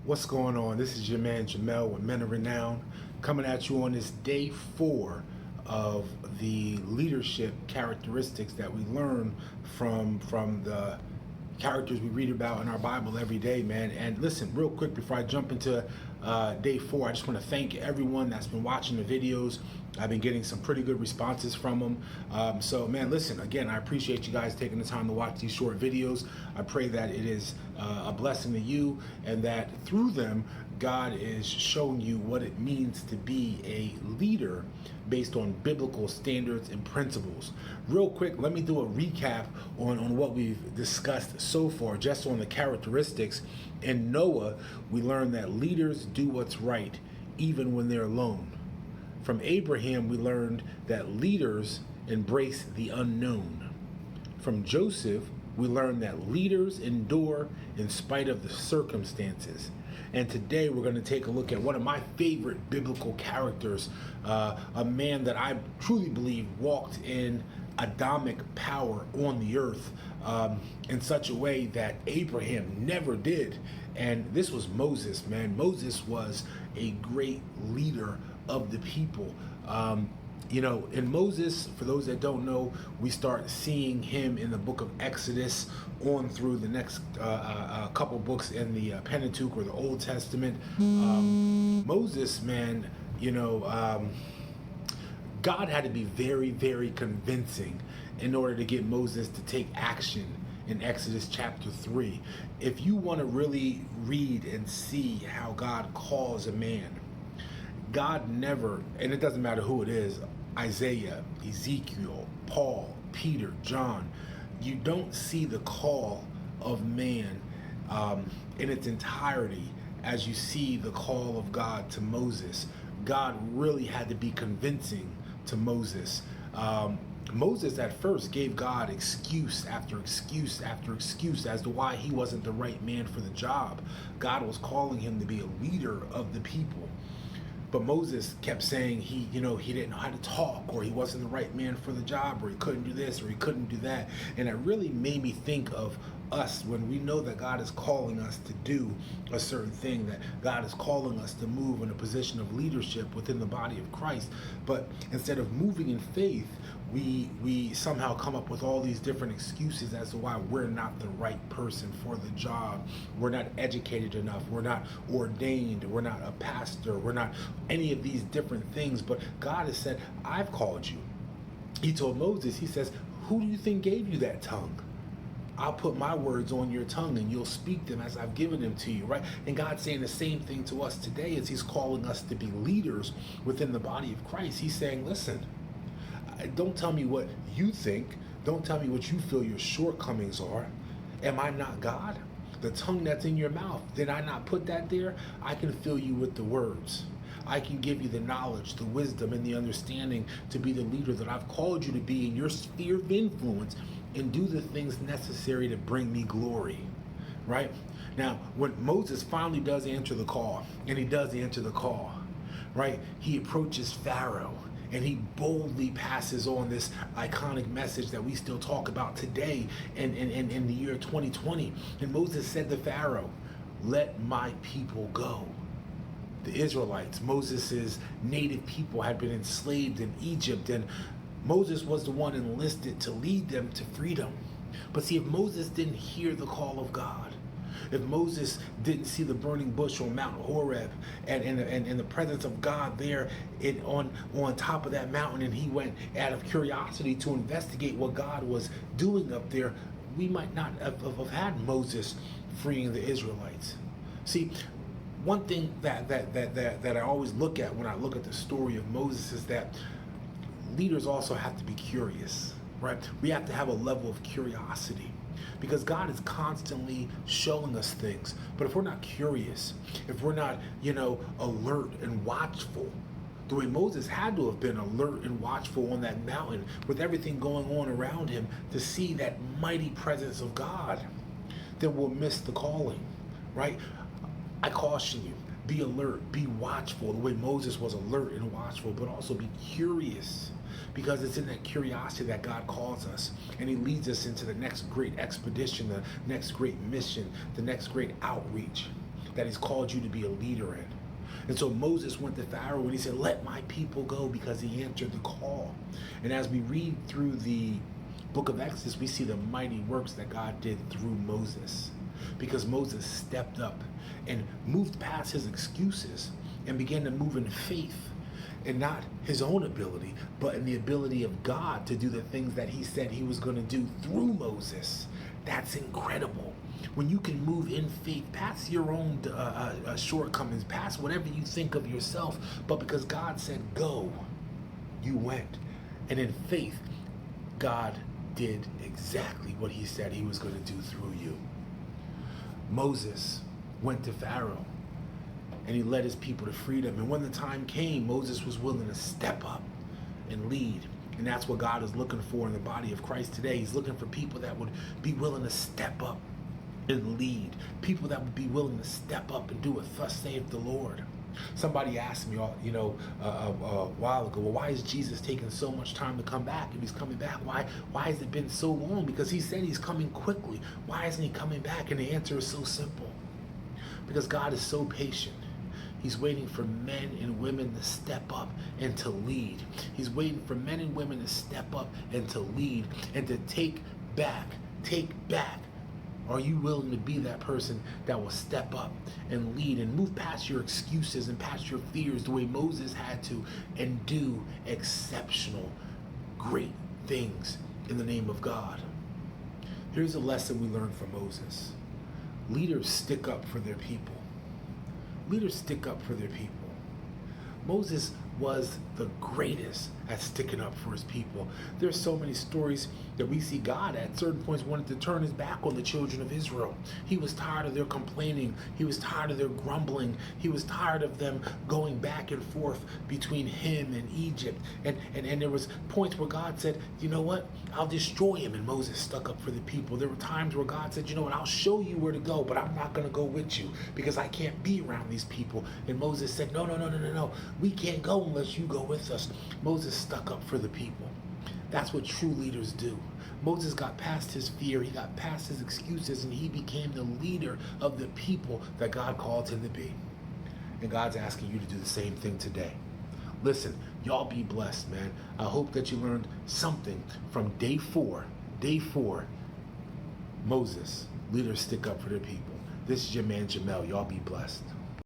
What's going on? This is your man Jamell with Men of Renown, coming at you on this day 4 of the leadership characteristics that we learn from the characters we read about in our Bible every day, man. And listen, real quick before I jump into day 4, I just want to thank everyone that's been watching the videos. I've been getting some pretty good responses from them. So, man, listen, again, I appreciate you guys taking the time to watch these short videos. I pray that it is a blessing to you and that through them, God is showing you what it means to be a leader based on biblical standards and principles. Real quick, let me do a recap on what we've discussed so far, just on the characteristics. In Noah, we learned that leaders do what's right, even when they're alone. From Abraham, we learned that leaders embrace the unknown. From Joseph, we learned that leaders endure in spite of the circumstances. And today we're going to take a look at one of my favorite biblical characters, a man that I truly believe walked in Adamic power on the earth in such a way that Abraham never did. And this was Moses, man. Moses was a great leader of the people. In Moses, for those that don't know, we start seeing him in the book of Exodus on through the next couple books in the Pentateuch or the Old Testament. Moses, man, God had to be very, very convincing in order to get Moses to take action in Exodus chapter 3. If you want to really read and see how God calls a man, God never, and it doesn't matter who it is, Isaiah, Ezekiel, Paul, Peter, John, you don't see the call of man in its entirety as you see the call of God to Moses. God really had to be convincing to Moses. Moses at first gave God excuse after excuse after excuse as to why he wasn't the right man for the job. God was calling him to be a leader of the people. But Moses kept saying he didn't know how to talk, or he wasn't the right man for the job, or he couldn't do this, or he couldn't do that. And it really made me think of us when we know that God is calling us to do a certain thing, that God is calling us to move in a position of leadership within the body of Christ. But instead of moving in faith, we somehow come up with all these different excuses as to why we're not the right person for the job. We're not educated enough. We're not ordained. We're not a pastor. We're not any of these different things. But God has said, I've called you. He told Moses, he says, who do you think gave you that tongue? I'll put my words on your tongue and you'll speak them as I've given them to you, right? And God's saying the same thing to us today as he's calling us to be leaders within the body of Christ. He's saying, listen, don't tell me what you think. Don't tell me what you feel your shortcomings are. Am I not God? The tongue that's in your mouth, did I not put that there? I can fill you with the words. I can give you the knowledge, the wisdom, and the understanding to be the leader that I've called you to be in your sphere of influence and do the things necessary to bring me glory, right? Now, when Moses finally does answer the call, and he does answer the call, right? He approaches Pharaoh and he boldly passes on this iconic message that we still talk about today in the year 2020. And Moses said to Pharaoh, let my people go. The Israelites, Moses' native people, had been enslaved in Egypt, and Moses was the one enlisted to lead them to freedom. But see, if Moses didn't hear the call of God, if Moses didn't see the burning bush on Mount Horeb and the presence of God there on top of that mountain, and he went out of curiosity to investigate what God was doing up there, we might not have had Moses freeing the Israelites. See, one thing that I always look at when I look at the story of Moses is that leaders also have to be curious, right? We have to have a level of curiosity because God is constantly showing us things. But if we're not curious, if we're not, alert and watchful, the way Moses had to have been alert and watchful on that mountain with everything going on around him to see that mighty presence of God, then we'll miss the calling, right? I caution you, be alert, be watchful, the way Moses was alert and watchful, but also be curious, because it's in that curiosity that God calls us, and he leads us into the next great expedition, the next great mission, the next great outreach. that he's called you to be a leader in. And so Moses went to Pharaoh and he said, let my people go, because he answered the call. And as we read through the book of Exodus, we see the mighty works that God did through Moses, because Moses stepped up and moved past his excuses and began to move in faith, and not his own ability, but in the ability of God to do the things that he said he was going to do through Moses. That's incredible. When you can move in faith past your own shortcomings, past whatever you think of yourself, but because God said go, you went. And in faith, God did exactly what he said he was going to do through you. Moses went to Pharaoh and he led his people to freedom. And when the time came, Moses was willing to step up and lead. And that's what God is looking for in the body of Christ today. He's looking for people that would be willing to step up and lead. People that would be willing to step up and do what thus saith the Lord. Somebody asked me, a while ago, well, why is Jesus taking so much time to come back? If he's coming back, why has it been so long? Because he said he's coming quickly. Why isn't he coming back? And the answer is so simple. Because God is so patient. He's waiting for men and women to step up and to lead. He's waiting for men and women to step up and to lead and to take back. Are you willing to be that person that will step up and lead and move past your excuses and past your fears the way Moses had to, and do exceptional, great things in the name of God? Here's a lesson we learned from Moses. Leaders stick up for their people. Leaders stick up for their people. Moses was the greatest at sticking up for his people. There's so many stories that we see God at certain points wanted to turn his back on the children of Israel. He was tired of their complaining. He was tired of their grumbling. He was tired of them going back and forth between him and Egypt. And there was points where God said, you know what? I'll destroy him. And Moses stuck up for the people. There were times where God said, you know what? I'll show you where to go, but I'm not going to go with you because I can't be around these people. And Moses said, no. We can't go unless you go with us. Moses stuck up for the people. That's what true leaders do. Moses got past his fear, he got past his excuses, and he became the leader of the people that God called him to be. And God's asking you to do the same thing today. Listen, y'all be blessed, man. I hope that you learned something from day four. Moses, leaders stick up for their people. This is your man Jamell. Y'all be blessed.